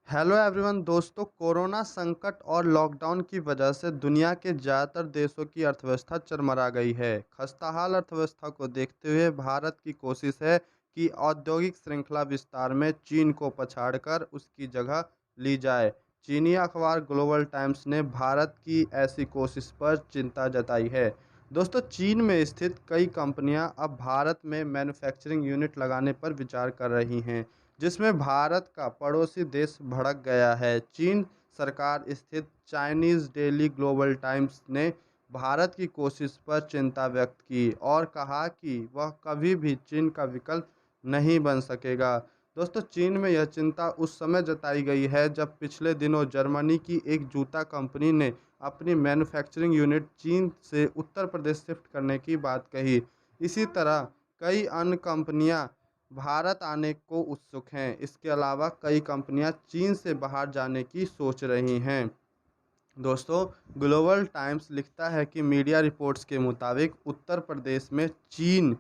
Hello everyone दोस्तों, corona संकट और लॉकडाउन की वजह से दुनिया के ज़्यादातर देशों की अर्थव्यवस्था चरमरा गई है। खस्ताहाल अर्थव्यवस्था को देखते हुए भारत की कोशिश है कि औद्योगिक श्रृंखला विस्तार में चीन को पछाड़कर उसकी जगह ली जाए। चीनी अखबार ग्लोबल टाइम्स ने भारत की ऐसी कोशिश पर चिंता जताई है। दोस्तों, चीन में स्थित कई कंपनियां अब भारत में मैन्युफैक्चरिंग यूनिट लगाने पर विचार कर रही हैं, जिसमें भारत का पड़ोसी देश भड़क गया है। चीन सरकार स्थित चाइनीज़ डेली ग्लोबल टाइम्स ने भारत की कोशिश पर चिंता व्यक्त की और कहा कि वह कभी भी चीन का विकल्प नहीं बन सकेगा। दोस्तों, चीन में यह चिंता उस समय जताई गई है जब पिछले दिनों जर्मनी की एक जूता कंपनी ने अपनी मैन्युफैक्चरिंग यूनिट चीन से उत्तर प्रदेश शिफ्ट करने की बात कही। इसी तरह कई अन्य कंपनियां भारत आने को उत्सुक हैं। इसके अलावा कई कंपनियां चीन से बाहर जाने की सोच रही हैं। दोस्तों, ग्लोबल टाइम्स लिखता है कि मीडिया रिपोर्ट्स के मुताबिक उत्तर प्रदेश में चीन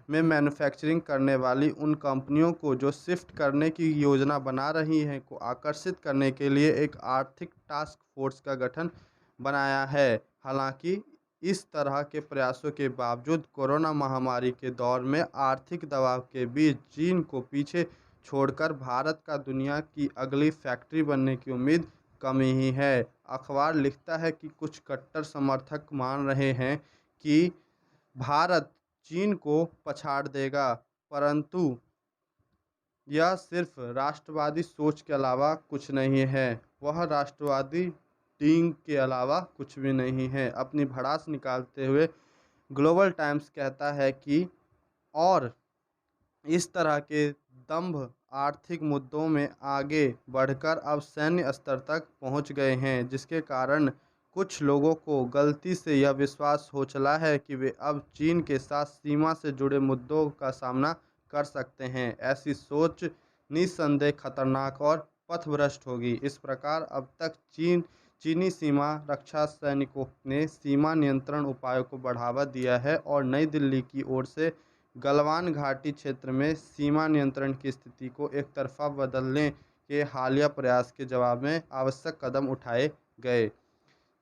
में मैन्युफैक्चरिंग करने वाली उन कंपनियों को जो शिफ्ट करने की योजना बना रही हैं को आकर्षित करने के लिए एक आर्थिक टास्क फोर्स का गठन बनाया है। हालांकि इस तरह के प्रयासों के बावजूद कोरोना महामारी के दौर में आर्थिक दबाव के बीच चीन को पीछे छोड़कर भारत का दुनिया की अगली फैक्ट्री बनने की उम्मीद कम ही है। अखबार लिखता है कि कुछ कट्टर समर्थक मान रहे हैं कि भारत चीन को पछाड़ देगा, परंतु यह सिर्फ राष्ट्रवादी सोच के अलावा कुछ नहीं है। वह राष्ट्रवादी टीम के अलावा कुछ भी नहीं है। अपनी भड़ास निकालते हुए ग्लोबल टाइम्स कहता है कि और इस तरह के दंभ आर्थिक मुद्दों में आगे बढ़कर अब सैन्य स्तर तक पहुंच गए हैं, जिसके कारण कुछ लोगों को गलती से यह विश्वास हो चला है कि वे अब चीन के साथ सीमा से जुड़े मुद्दों का सामना कर सकते हैं। ऐसी सोच निस्संदेह खतरनाक और पथभ्रष्ट होगी। इस प्रकार अब तक चीनी सीमा रक्षा सैनिकों ने सीमा नियंत्रण उपायों को बढ़ावा दिया है और नई दिल्ली की ओर से गलवान घाटी क्षेत्र में सीमा नियंत्रण की स्थिति को एक तरफा बदलने के हालिया प्रयास के जवाब में आवश्यक कदम उठाए गए।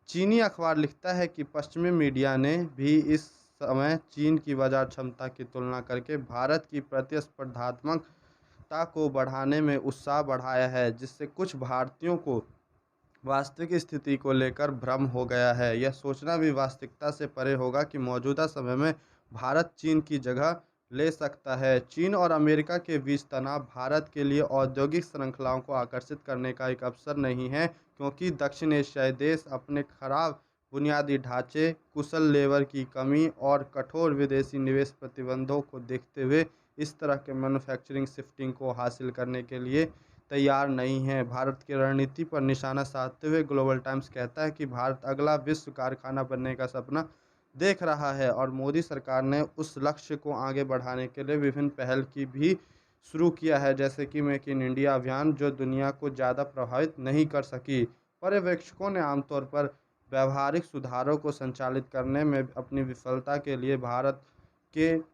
चीनी अखबार लिखता है कि पश्चिमी मीडिया ने भी इस समय चीन की बाजार क्षमता की तुलना करके भारत की प्रतिस्पर्धात्मकता को बढ़ाने में उत्साह बढ़ाया है, जिससे कुछ भारतीयों को वास्तविक स्थिति को लेकर भ्रम हो गया है। यह सोचना भी वास्तविकता से परे होगा कि मौजूदा समय में भारत चीन की जगह ले सकता है। चीन और अमेरिका के बीच तनाव भारत के लिए औद्योगिक श्रृंखलाओं को आकर्षित करने का एक अवसर नहीं है, क्योंकि दक्षिण एशियाई देश अपने खराब बुनियादी ढांचे, कुशल लेबर की कमी और कठोर विदेशी निवेश प्रतिबंधों को देखते हुए इस तरह के मैन्युफैक्चरिंग शिफ्टिंग को हासिल करने के लिए तैयार नहीं है। भारत की रणनीति पर निशाना साधते हुए ग्लोबल टाइम्स कहता है कि भारत अगला विश्व कारखाना बनने का सपना देख रहा है और मोदी सरकार ने उस लक्ष्य को आगे बढ़ाने के लिए विभिन्न पहल की भी शुरू किया है, जैसे कि मेक इन इंडिया अभियान, जो दुनिया को ज़्यादा प्रभावित नहीं कर सकी। पर्यवेक्षकों ने आमतौर पर व्यावहारिक सुधारों को संचालित करने में अपनी विफलता के लिए भारत के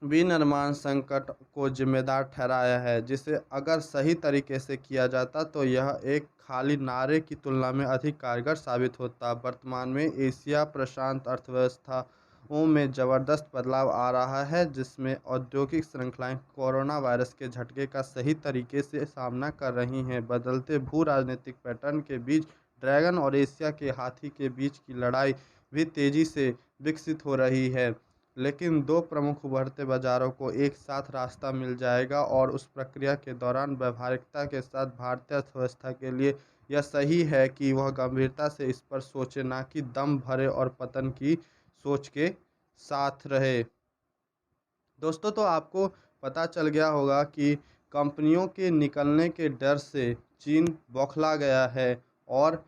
विनिर्माण संकट को जिम्मेदार ठहराया है, जिसे अगर सही तरीके से किया जाता तो यह एक खाली नारे की तुलना में अधिक कारगर साबित होता। वर्तमान में एशिया प्रशांत अर्थव्यवस्थाओं में ज़बरदस्त बदलाव आ रहा है, जिसमें औद्योगिक श्रृंखलाएं कोरोना वायरस के झटके का सही तरीके से सामना कर रही हैं। बदलते भू राजनीतिक पैटर्न के बीच ड्रैगन और एशिया के हाथी के बीच की लड़ाई भी तेज़ी से विकसित हो रही है, लेकिन दो प्रमुख उभरते बाजारों को एक साथ रास्ता मिल जाएगा और उस प्रक्रिया के दौरान व्यावहारिकता के साथ भारतीय अर्थव्यवस्था के लिए यह सही है कि वह गंभीरता से इस पर सोचे, ना कि दम भरे और पतन की सोच के साथ रहे। दोस्तों, तो आपको पता चल गया होगा कि कंपनियों के निकलने के डर से चीन बौखला गया है और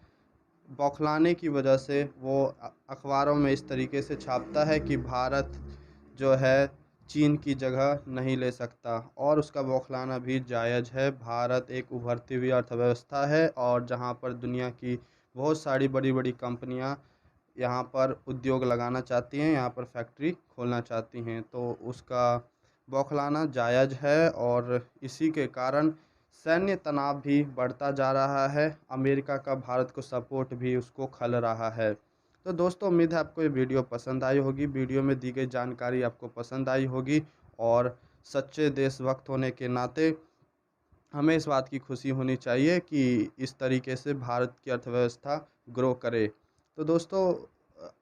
बौखलाने की वजह से वो अखबारों में इस तरीके से छापता है कि भारत जो है चीन की जगह नहीं ले सकता, और उसका बौखलाना भी जायज़ है। भारत एक उभरती हुई अर्थव्यवस्था है और जहाँ पर दुनिया की बहुत सारी बड़ी बड़ी कंपनियाँ यहाँ पर उद्योग लगाना चाहती हैं, यहाँ पर फैक्ट्री खोलना चाहती हैं, तो उसका बौखलाना जायज़ है। और इसी के कारण सैन्य तनाव भी बढ़ता जा रहा है, अमेरिका का भारत को सपोर्ट भी उसको खल रहा है। तो दोस्तों, उम्मीद है आपको ये वीडियो पसंद आई होगी, वीडियो में दी गई जानकारी आपको पसंद आई होगी और सच्चे देशभक्त होने के नाते हमें इस बात की खुशी होनी चाहिए कि इस तरीके से भारत की अर्थव्यवस्था ग्रो करे। तो दोस्तों,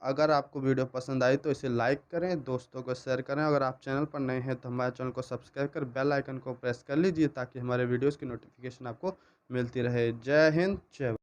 अगर आपको वीडियो पसंद आई तो इसे लाइक करें, दोस्तों को शेयर करें। अगर आप चैनल पर नए हैं तो हमारे चैनल को सब्सक्राइब कर बेल आइकन को प्रेस कर लीजिए ताकि हमारे वीडियोज़ की नोटिफिकेशन आपको मिलती रहे। जय हिंद, जय भारत।